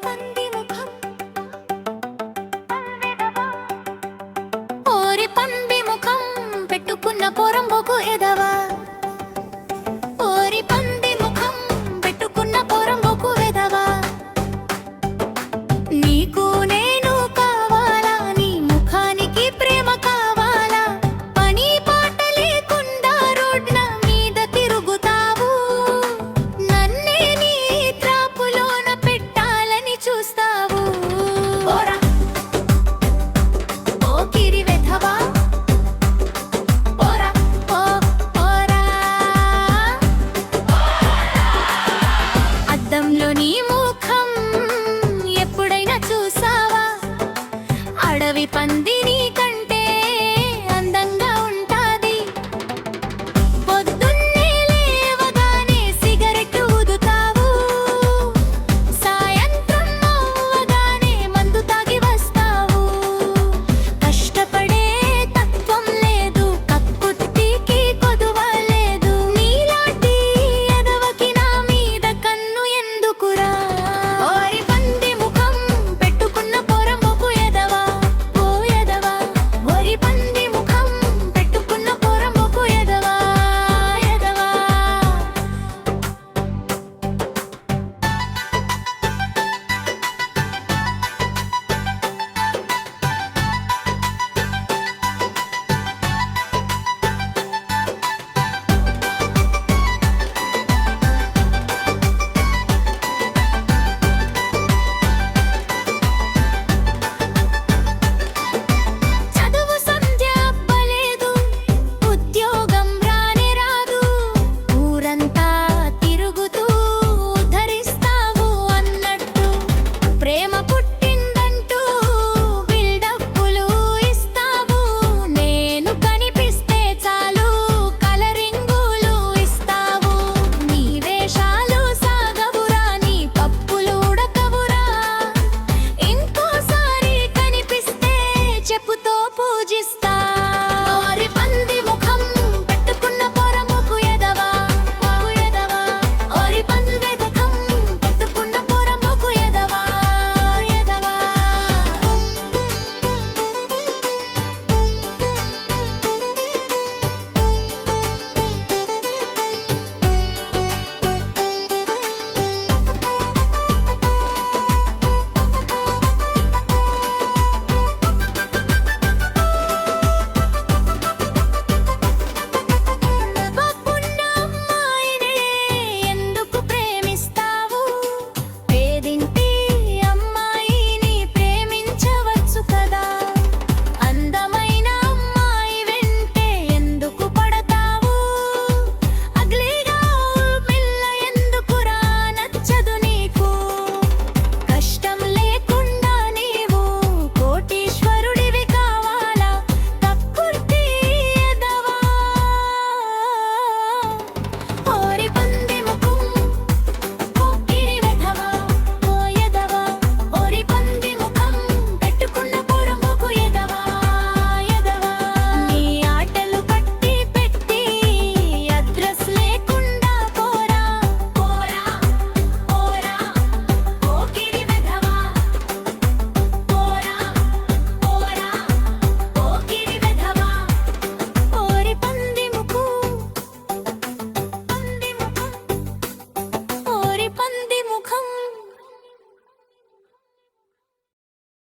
పంది ముఖం ఓరి పంది ముఖం పెట్టుకున్న పొరంబోకు ఎదవా ఓరి పంది ముఖం పెట్టుకున్న పొరంబోకు ఎదవా నీకు నేను కావాలా నీ ముఖానికి ప్రేమ కావాలా పని పాట లేకుండా రోడ్ల మీద తిరుగుతావు నన్నే నీ త్రాపులోన పెట్టాలని చూస్తావు ఓరా ఓ కిరి వెధవా ఓరా ఓ ఓరా అద్దంలో నీ ముఖం ఎప్పుడైనా చూసావా అడవి పందిని